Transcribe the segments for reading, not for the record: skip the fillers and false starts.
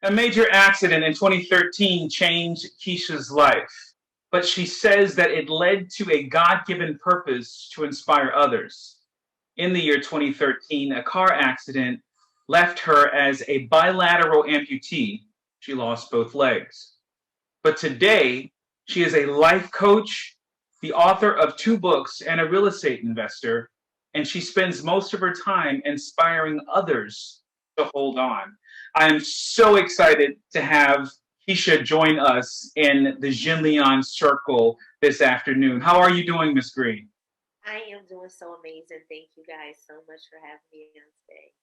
A major accident in 2013 changed Keisha's life, but she says that it led to a God given purpose to inspire others. In the year 2013, a car accident left her as a bilateral amputee. She lost both legs. But today, she is a life coach, the author of two books, and a real estate investor. And she spends most of her time inspiring others to hold on. I am so excited to have Keisha join us in the Jenleeion circle this afternoon. How are you doing, Miss Green? I am doing so amazing. Thank you guys so much for having me on today.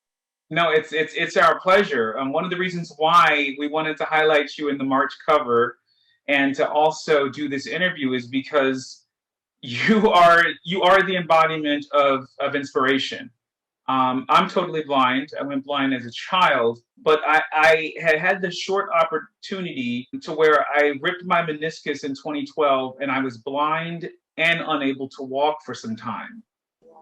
No, it's our pleasure. One of the reasons why we wanted to highlight you in the March cover and to also do this interview is because you are the embodiment of inspiration. I'm totally blind. I went blind as a child, but I had had the short opportunity to where I ripped my meniscus in 2012, and I was blind and unable to walk for some time.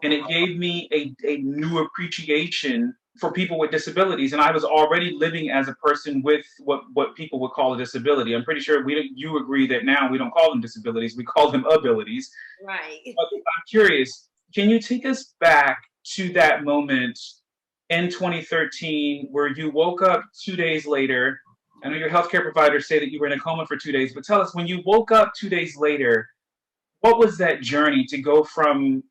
And it Wow. gave me a new appreciation for people with disabilities. And I was already living as a person with what people would call a disability. I'm pretty sure you agree that now we don't call them disabilities, we call them abilities. Right. But I'm curious, can you take us back to that moment in 2013 where you woke up 2 days later? I know your healthcare providers say that you were in a coma for 2 days, but tell us, when you woke up 2 days later, what was that journey to go from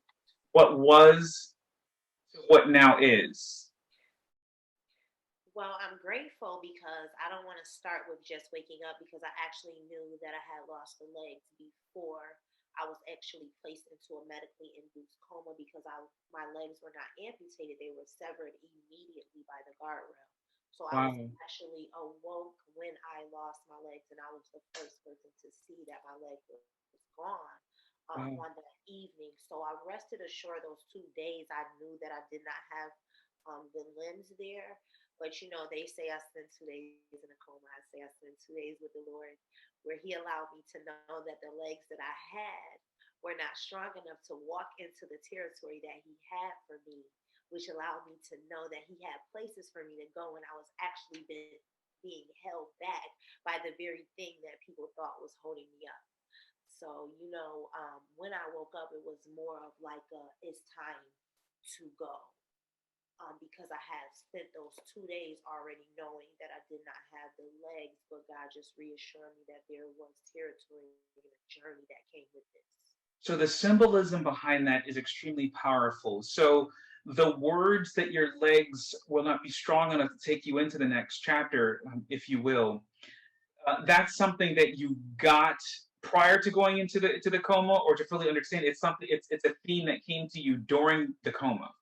what was to what now is? Well, I'm grateful because I don't want to start with just waking up because I actually knew that I had lost the legs before I was actually placed into a medically induced coma because my legs were not amputated, they were severed immediately by the guardrail. So I was Wow. actually awoke when I lost my legs, and I was the first person to see that my leg was gone Wow. on that evening. So I rested assured those 2 days. I knew that I did not have the limbs there. But they say I spent 2 days in a coma. I say I spent 2 days with the Lord, where He allowed me to know that the legs that I had were not strong enough to walk into the territory that He had for me, which allowed me to know that He had places for me to go, and I was actually being held back by the very thing that people thought was holding me up. So, when I woke up, it was more of like it's time to go, because I had spent those 2 days already knowing that I did not have the legs, but God just reassured me that there was territory and a journey that came with this. So the symbolism behind that is extremely powerful. So the words that your legs will not be strong enough to take you into the next chapter, if you will, that's something that you got prior to going into the coma, or to fully understand, it's something. It's a theme that came to you during the coma.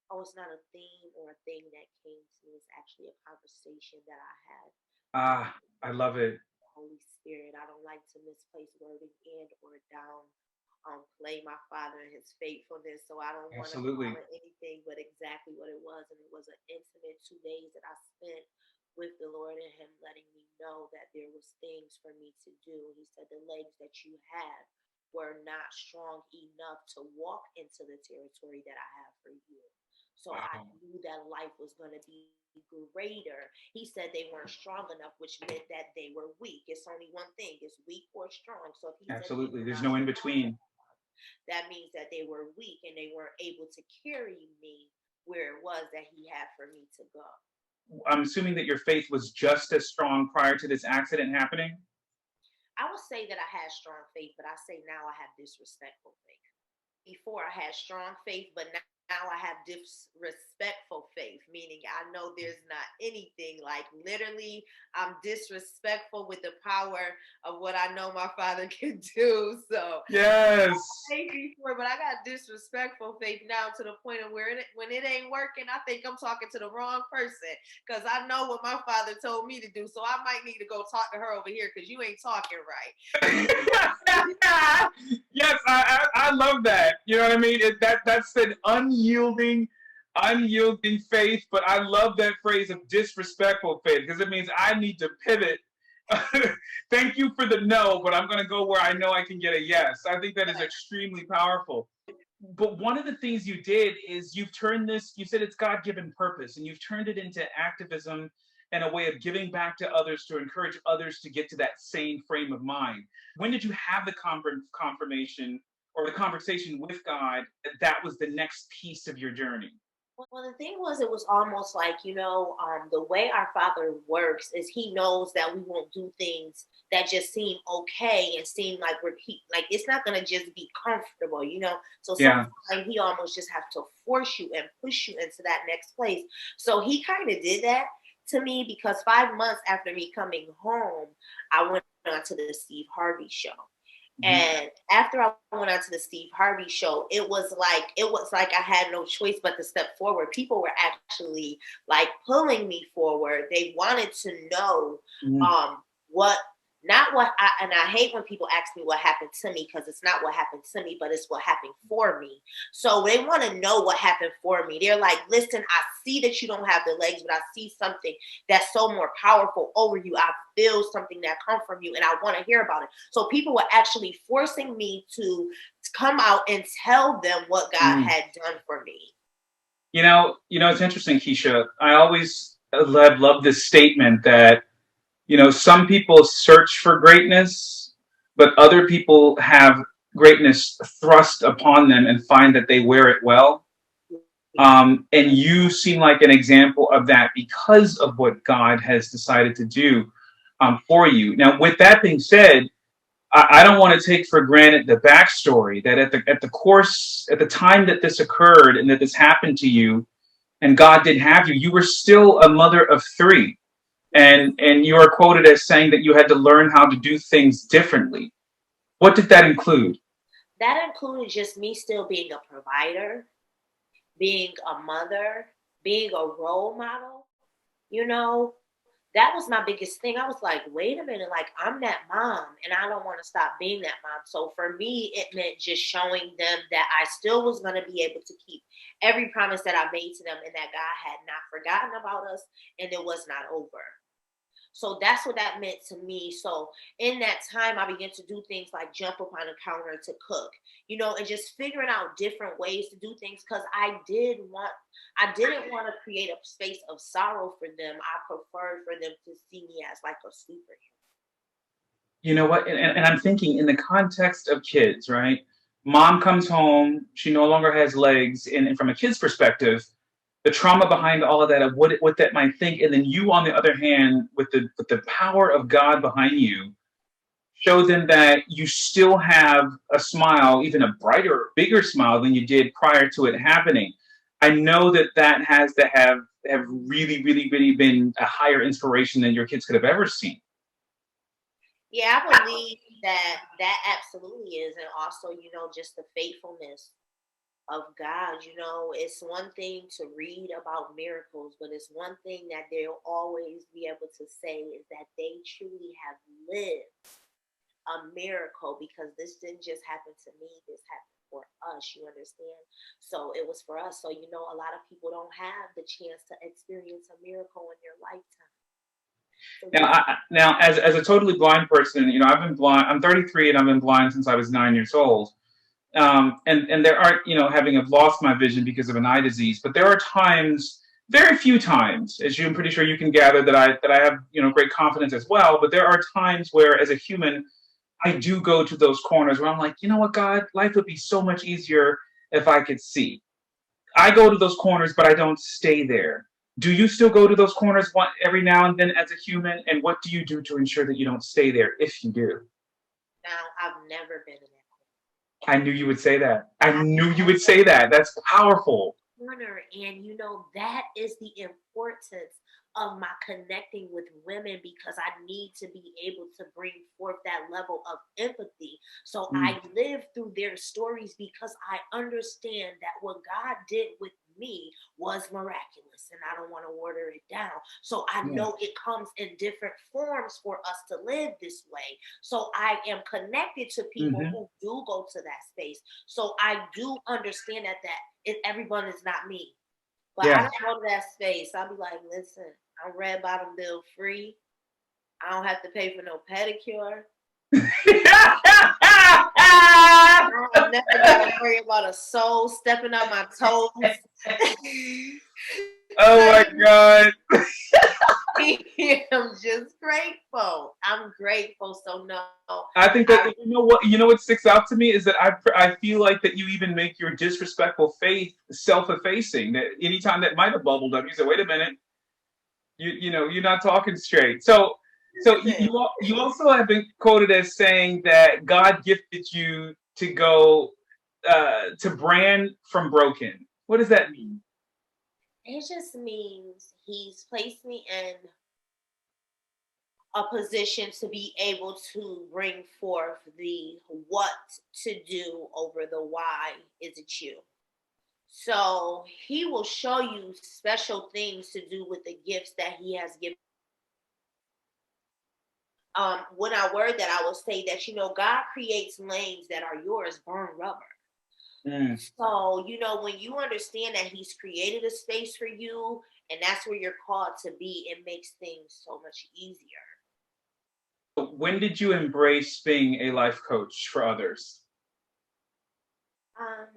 Oh, it's not a theme or a thing that came to me. It's actually a conversation that I had Ah, I with love it. the Holy Spirit. I don't like to misplace wording and or down play my father and his faithfulness. So I don't want to call Absolutely. it anything but exactly what it was. And it was an intimate 2 days that I spent with the Lord and Him letting me know that there was things for me to do. He said the legs that you had were not strong enough to walk into the territory that I have for you. So I Wow. knew that life was going to be greater. He said they weren't strong enough, which meant that they were weak. It's only one thing: it's weak or strong. So if He said they Absolutely. were There's not no in strong, between. that means that they were weak and they weren't able to carry me where it was that He had for me to go. I'm assuming that your faith was just as strong prior to this accident happening. I would say that I had strong faith, but I say now I have disrespectful faith. Before I had strong faith, but now I have disrespectful faith, meaning I know there's not anything, like literally I'm disrespectful with the power of what I know my father can do. So Yes. faith before, but I got disrespectful faith now to the point of where when it ain't working, I think I'm talking to the wrong person because I know what my father told me to do. So I might need to go talk to her over here because you ain't talking right. Yes, I love that. You know what I mean? That's an unyielding faith. But I love that phrase of disrespectful faith because it means I need to pivot. Thank you for the no, but I'm going to go where I know I can get a yes. I think that is extremely powerful. But one of the things you did is you've turned this. You said it's God given purpose, and you've turned it into activism and a way of giving back to others to encourage others to get to that same frame of mind. When did you have the confirmation or the conversation with God that that was the next piece of your journey? Well, the thing was, it was almost like, the way our Father works is He knows that we won't do things that just seem okay and seem like like it's not going to just be comfortable. So Yeah. sometimes He almost just have to force you and push you into that next place. So He kind of did that to me because 5 months after me coming home, I went on to the Steve Harvey show. Mhm. And after I went on to the Steve Harvey show, it was like I had no choice but to step forward. People were actually like pulling me forward. They wanted to know Mhm. what not what I and I hate when people ask me what happened to me because it's not what happened to me, but it's what happened for me. So they want to know what happened for me. They're like, listen, I see that you don't have the legs, but I see something that's so more powerful over you. I feel something that come from you and I want to hear about it. So people were actually forcing me to come out and tell them what God Mm. had done for me. It's interesting, Keisha. I always have loved this statement that, some people search for greatness, but other people have greatness thrust upon them and find that they wear it well. Yeah. And you seem like an example of that because of what God has decided to do for you. Now, with that being said, I don't want to take for granted the backstory that at the time that this occurred and that this happened to you, and God did have you, you were still a mother of three, and you are quoted as saying that you had to learn how to do things differently. What did that include? That included just me still being a provider, being a mother, being a role model. You know, that was my biggest thing. I was like, wait a minute, like I'm that mom and I don't want to stop being that mom. So for me, it meant just showing them that I still was going to be able to keep every promise that I made to them and that God had not forgotten about us and it was not over. So that's what that meant to me. So in that time, I began to do things like jump up on the counter to cook, and just figuring out different ways to do things because I didn't want to create a space of sorrow for them. I preferred for them to see me as like a superhero. You know what? And I'm thinking in the context of kids, right? Mom comes home, she no longer has legs, and from a kid's perspective, the trauma behind all of that of what that might think, and then you on the other hand, with the power of God behind you, show them that you still have a smile, even a brighter, bigger smile than you did prior to it happening. I know that that has to have really, really, really been a higher inspiration than your kids could have ever seen. Yeah, I believe that absolutely is. And also, just the faithfulness of God. It's one thing to read about miracles, but it's one thing that they'll always be able to say is that they truly have lived a miracle because this didn't just happen to me, this happened for us, you understand? So it was for us. So, a lot of people don't have the chance to experience a miracle in their lifetime. So Now, just, as a totally blind person, I've been blind. I'm 33, and I've been blind since I was 9 years old. And there are, having have lost my vision because of an eye disease, but there are times, very few times, as I'm pretty sure you can gather, that I have, great confidence as well. But there are times where, as a human, I do go to those corners where I'm like, you know what, God, life would be so much easier if I could see. I go to those corners, but I don't stay there. Do you still go to those corners every now and then as a human? And what do you do to ensure that you don't stay there if you do? now, I've never been in that I knew you would say that. I I've knew you would never say that. That's powerful. corner. And that is the importance of my connecting with women because I need to be able to bring forth that level of empathy. So Mm, I live through their stories because I understand that what God did with me was miraculous and I don't want to water it down. So I yeah. know it comes in different forms for us to live this way. So I am connected to people Hmm. who do go to that space. So I do understand everyone is not me. But I Yeah. don't go to that space. I'll be like, listen, I'm red bottom bill free. I don't have to pay for no pedicure. I don't never gotta worry about a soul stepping on my toes. Oh So my God. I'm just grateful. I'm grateful. So no, I think I that you know what sticks out to me is that I feel like that you even make your disrespectful faith self-effacing. That anytime that might have bubbled up, you say, "Wait a minute, you know you're not talking straight." So listen. you also have been quoted as saying that God gifted you to go to brand from broken. What does that mean? It just means he's placed me in a position to be able to bring forth the what to do over the why is it you. So he will show you special things to do with the gifts that he has given. When I word that, I will say that God creates lanes that are yours, burn rubber. Mm. So when you understand that He's created a space for you, and that's where you're called to be, it makes things so much easier. When did you embrace being a life coach for others? Um,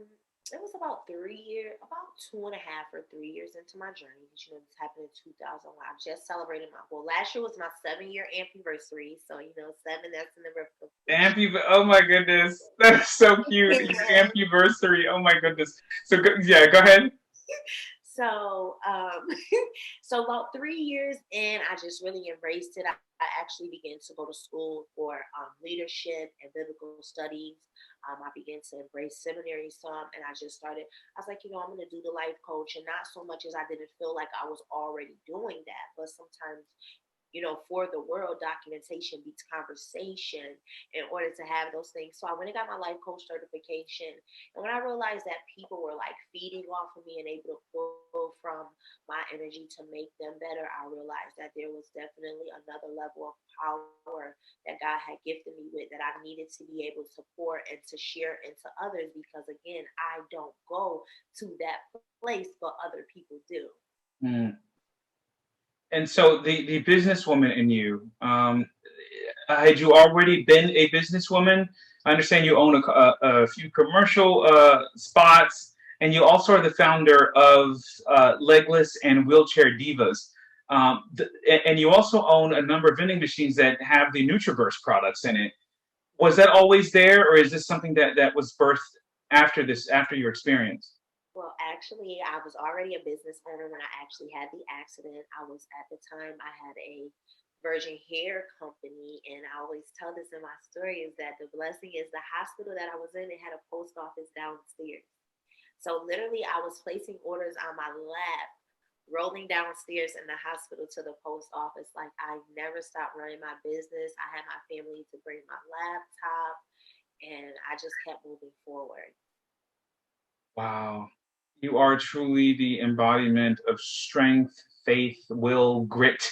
it was about 3 years, about 2.5 or 3 years into my journey. This happened in 2001. I just celebrated last year was my 7 year anniversary. So, seven, that's the number of completion. Oh my goodness, that is so cute. Your Yes. anniversary. Oh my goodness. So yeah, go ahead. So, so about 3 years in, I just really embraced it. I actually began to go to school for leadership and biblical studies. I began to embrace seminary some, and I just started. I was like, I'm going to do the life coach, and not so much as I didn't feel like I was already doing that, but sometimes for the world, documentation beats conversation in order to have those things. So I went and got my life coach certification. And when I realized that people were like feeding off of me and able to pull from my energy to make them better, I realized that there was definitely another level of power that God had gifted me with that I needed to be able to pour and to share into others because, again, I don't go to that place, but other people do. Mm. And so the businesswoman in you, had you already been a businesswoman? I understand you own a few commercial spots, and you also are the founder of Legless and Wheelchair Divas. And you also own a number of vending machines that have the Nutriverse products in it. Was that always there, or is this something that was birthed after your experience? Well, actually, I was already a business owner when I actually had the accident. I was at the time I had a virgin hair company, and I always tell this in my story is that the blessing is the hospital that I was in. It had a post office downstairs, so literally I was placing orders on my lap, rolling downstairs in the hospital to the post office. Like I never stopped running my business. I had my family to bring my laptop, and I just kept moving forward. Wow. You are truly the embodiment of strength, faith, will, grit,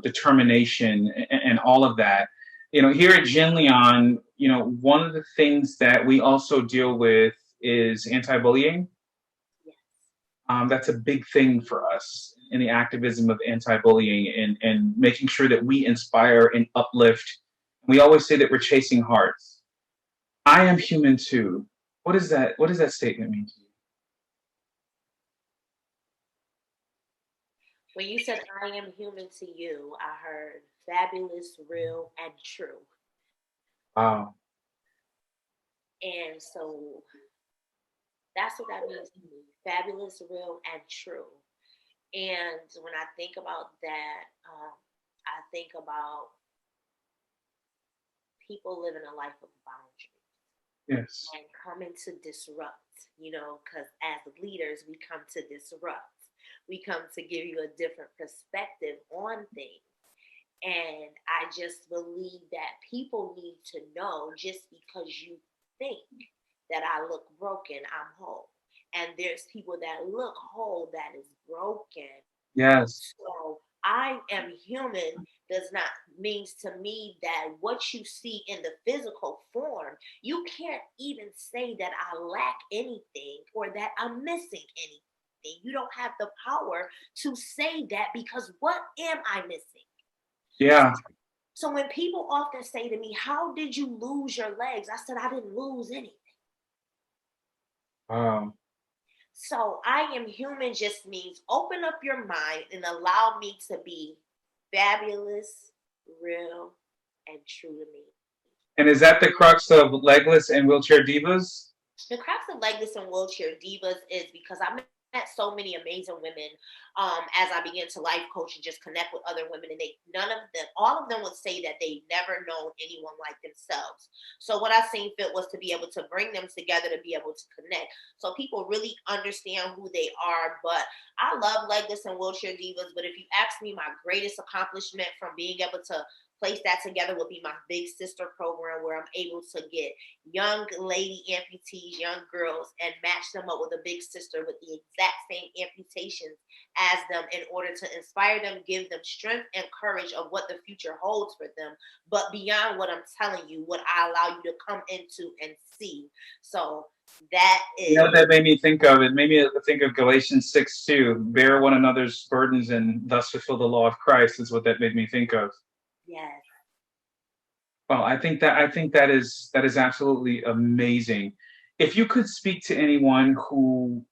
determination, and all of that. Here at Jenleeion, one of the things that we also deal with is anti-bullying. Yes. That's a big thing for us in the activism of anti-bullying and making sure that we inspire and uplift. We always say that we're chasing hearts. I am human too. What is that? What does that statement mean to you? When you said I am human to you, I heard fabulous, real, and true. Wow. And so that's what that means to me, fabulous, real, and true. And when I think about that, I think about people living a life of boundaries Yes. and coming to disrupt, because as leaders, we come to disrupt. We come to give you a different perspective on things. And I just believe that people need to know just because you think that I look broken, I'm whole. And there's people that look whole that is broken. Yes. So I am human does not means to me that what you see in the physical form, you can't even say that I lack anything or that I'm missing anything. You don't have the power to say that because what am I missing? Yeah. So when people often say to me, "How did you lose your legs?" I said, "I didn't lose anything." Wow. So I am human just means open up your mind and allow me to be fabulous, real, and true to me. And is that the crux of Legless and Wheelchair Divas? The crux of Legless and Wheelchair Divas is because I met so many amazing women as I began to life coach and just connect with other women, and none of them, all of them would say that they never known anyone like themselves. So what I seen fit was to be able to bring them together to be able to connect, so people really understand who they are. But I love Legless and Wheelchair Divas. But if you ask me, my greatest accomplishment from being able to place that together would be my Big Sister program, where I'm able to get young lady amputees, young girls, and match them up with a big sister with the exact same amputations as them in order to inspire them, give them strength and courage of what the future holds for them. But beyond what I'm telling you, what I allow you to come into and see. So that You is, know what that made me think of? It made me think of Galatians 6:2. Bear one another's burdens and thus fulfill the law of Christ is what that made me think of. yes. Well, I think that is absolutely amazing. If you could speak to anyone who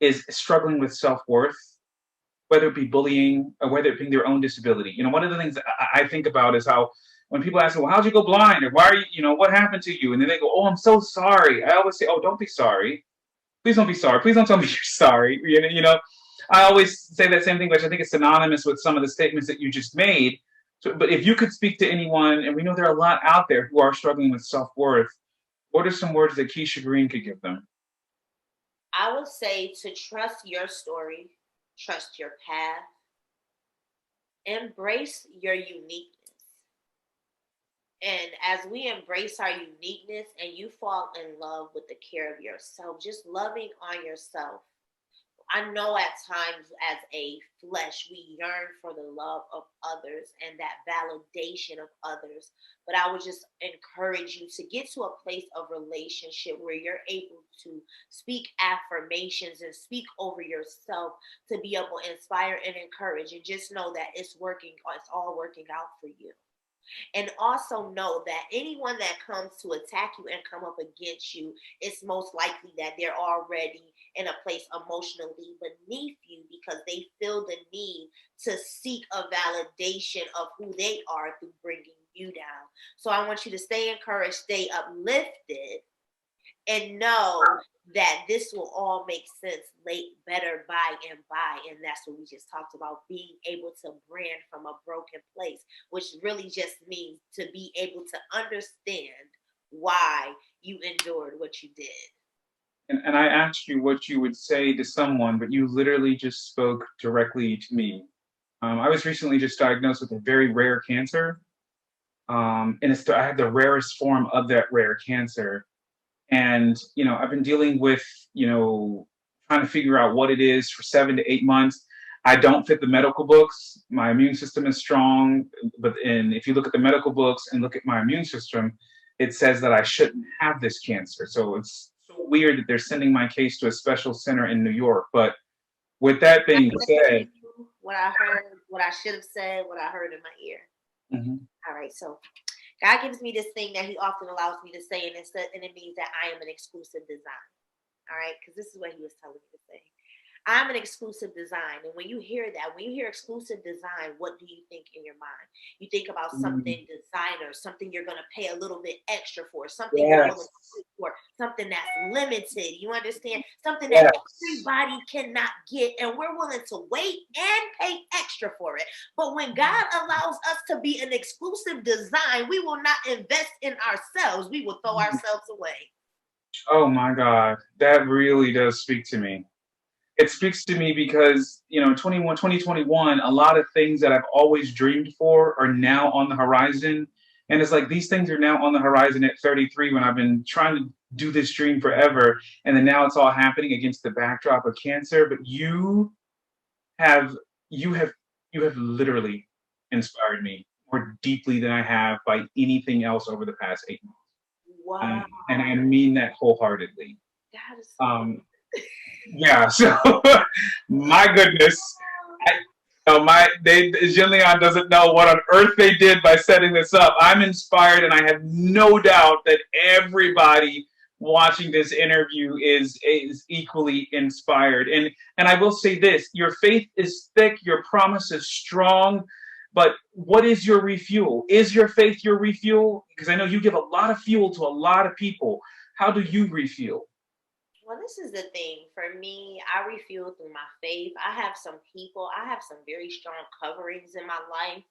is struggling with self-worth, whether it be bullying or whether it be their own disability. One of the things I think about is how when people ask me, well, how'd you go blind? Or why are what happened to you? And then they go, oh, I'm so sorry. I always say, oh, don't be sorry. Please don't be sorry. Please don't tell me you're sorry. I always say that same thing, which I think is synonymous with some of the statements that you just made. So, but if you could speak to anyone, and we know there are a lot out there who are struggling with self-worth, what are some words that Keisha Green could give them? I would say to trust your story, trust your path, embrace your uniqueness. And as we embrace our uniqueness and you fall in love with the care of yourself, just loving on yourself. I know at times as a flesh, we yearn for the love of others and that validation of others. But I would just encourage you to get to a place of relationship where you're able to speak affirmations and speak over yourself to be able to inspire and encourage. And just know that it's all working out for you. And also know that anyone that comes to attack you and come up against you, it's most likely that they're already in a place emotionally beneath you because they feel the need to seek a validation of who they are through bringing you down. So I want you to stay encouraged, stay uplifted, and know that this will all make sense late better by and by. And that's what we just talked about, being able to brand from a broken place, which really just means to be able to understand why you endured what you did. And I asked you what you would say to someone, but you literally just spoke directly to me. I was recently just diagnosed with a very rare cancer, and I had the rarest form of that rare cancer. And I've been dealing with trying to figure out what it is for 7 to 8 months. I don't fit the medical books. My immune system is strong, but if you look at the medical books and look at my immune system, it says that I shouldn't have this cancer. So it's so weird that they're sending my case to a special center in New York. But with that being said, What I heard, what I should have said, what I heard in my ear. mhm. All right, so God gives me this thing that He often allows me to say, and it means that I am an exclusive design. All right, because this is what He was telling me to say. I'm an exclusive design. And when you hear that, when you hear exclusive design, what do you think in your mind? You think about Mm, something designer, something you're going to pay a little bit extra for, something you're willing yes, to pay for, something that's limited. You understand? Something that yes. everybody cannot get, and we're willing to wait and pay extra for it. But when God allows us to be an exclusive design, we will not invest in ourselves. We will throw ourselves away. Oh my God, that really does speak to me. It speaks to me because 2021, a lot of things that I've always dreamed for are now on the horizon. And it's like these things are now on the horizon at 33 when I've been trying to do this dream forever. And then now it's all happening against the backdrop of cancer. But have you have you have literally inspired me more deeply than I have by anything else over the past 8 months. Wow. And I mean that wholeheartedly. God is so good. Um, yeah, so my goodness, I, Jenleeion doesn't know what on earth they did by setting this up. I'm inspired, and I have no doubt that everybody watching this interview is equally inspired. And I will say this: your faith is thick, your promise is strong. But what is your refuel? Is your faith your refuel? Because I know you give a lot of fuel to a lot of people. How do you refuel? Well, this is the thing. For me, I refuel through my faith. I have some people, I have some very strong coverings in my life.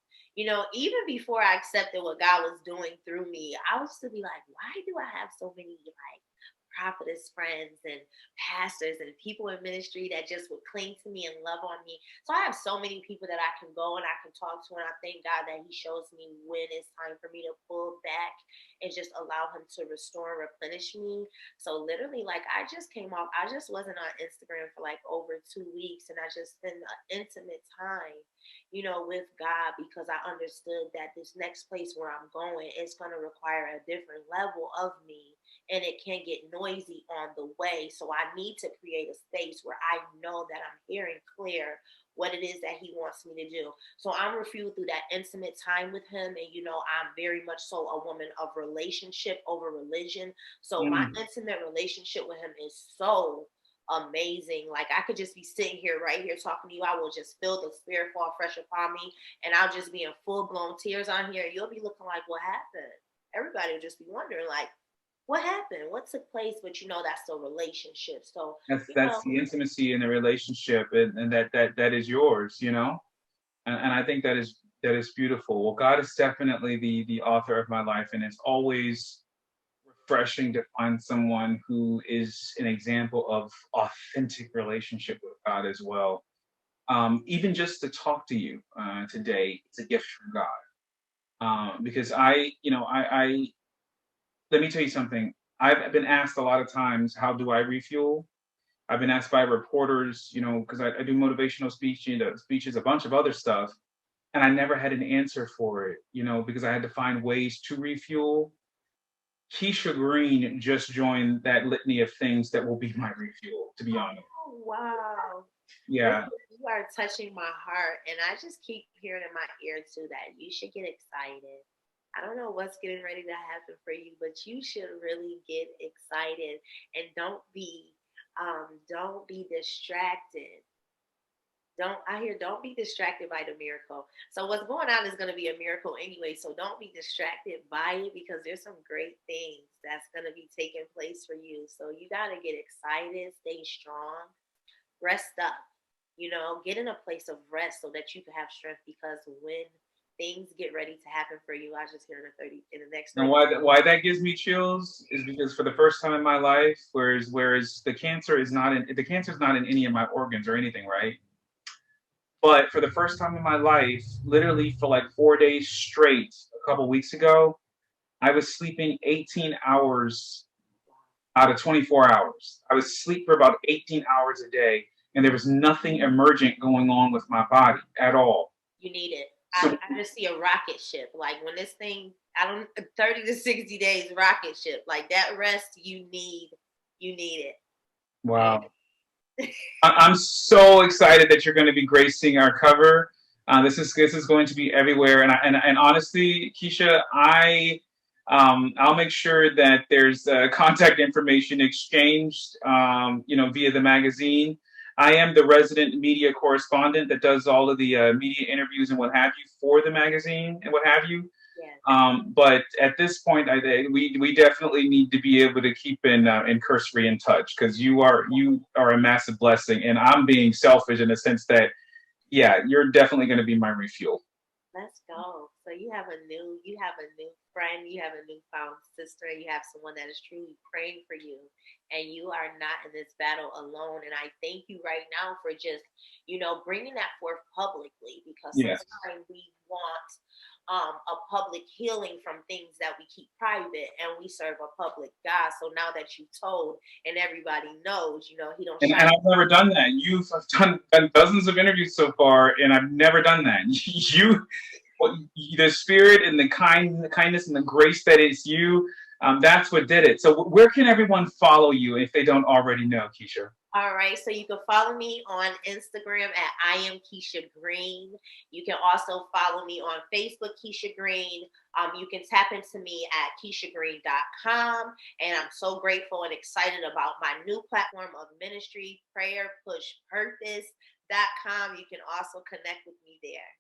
Even before I accepted what God was doing through me, I used to be like, why do I have so many like prophetess friends and pastors and people in ministry that just would cling to me and love on me? So I have so many people that I can go and I can talk to. And I thank God that He shows me when it's time for me to pull back and just allow Him to restore and replenish me. So literally, like I just came off, I just wasn't on Instagram for like over 2 weeks, and I just spent an intimate time, with God, because I understood that this next place where I'm going is going to require a different level of me, and it can get noisy on the way. So I need to create a space where I know that I'm hearing clear what it is that He wants me to do. So I'm refueled through that intimate time with Him. And, I'm very much so a woman of relationship over religion. So my Mm, intimate relationship with Him is so amazing. Like I could just be sitting here right here talking to you. I will just feel the Spirit fall fresh upon me, and I'll just be in full blown tears on here. You'll be looking like, what happened? Everybody will just be wondering, like, what happened? What took place? But that's the relationship. So, that's you that's know, the intimacy in the relationship, and that is yours, and I think that is beautiful. Well, God is definitely the author of my life, and it's always refreshing to find someone who is an example of authentic relationship with God as well. Even just to talk to you today, it's a gift from God. Because I let me tell you something. I've been asked a lot of times, how do I refuel? I've been asked by reporters, because I do motivational speeches, a bunch of other stuff, and I never had an answer for it, because I had to find ways to refuel. Keisha Green just joined that litany of things that will be my refuel, to be honest. oh, wow. Yeah, Listen, you are touching my heart. And I just keep hearing in my ear, too, that you should get excited. I don't know what's getting ready to happen for you, but you should really get excited, and don't be distracted. Don't be distracted by the miracle. So what's going on is going to be a miracle anyway. So don't be distracted by it, because there's some great things that's going to be taking place for you. So you got to get excited, stay strong, rest up, get in a place of rest so that you can have strength, because when things get ready to happen for you, I just hear in the next and 30. why that gives me chills is because for the first time in my life, whereas the cancer is not in any of my organs or anything, right? But for the first time in my life, literally for like 4 days straight, a couple weeks ago, I was sleeping 18 hours out of 24 hours. I was asleep for about 18 hours a day, and there was nothing emergent going on with my body at all. You need it. I, So, I just see a rocket ship. Like when this thing, I don't 30 to 60 days rocket ship. Like that rest you need it. wow. And I'm so excited that you're going to be gracing our cover. This is going to be everywhere, and honestly, Keisha, I'll make sure that there's contact information exchanged, via the magazine. I am the resident media correspondent that does all of the media interviews and what have you for the magazine and what have you. yeah, But at this point, we definitely need to be able to keep in cursory in touch, because you are a massive blessing, and I'm being selfish in the sense that, yeah, you're definitely going to be my refuel. let's go. So you have a new friend, you have a newfound sister, you have someone that is truly praying for you, and you are not in this battle alone. And I thank you right now for just, bringing that forth publicly, because Yes, sometimes we want a public healing from things that we keep private, and we serve a public God. So now that you told and everybody knows, He don't and shy. I've never done that. I've done dozens of interviews so far, and I've never done that. You, the spirit and the kindness and the grace that is you. That's what did it. So where can everyone follow you if they don't already know, Keisha? All right, so you can follow me on Instagram at I am Keisha Green. You can also follow me on Facebook, Keisha Green. You can tap into me at KeishaGreen.com. And I'm so grateful and excited about my new platform of ministry, prayerpushpurpose.com. You can also connect with me there.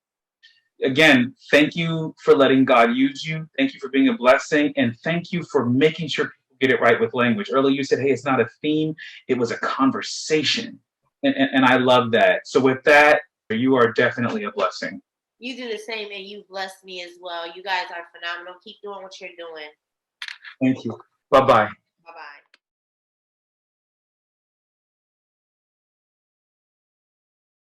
Again, thank you for letting God use you. Thank you for being a blessing. And thank you for making sure people get it right with language. Earlier, you said, hey, it's not a theme, it was a conversation. And I love that. So, with that, you are definitely a blessing. You do the same, and you blessed me as well. You guys are phenomenal. Keep doing what you're doing. Thank you. Bye bye.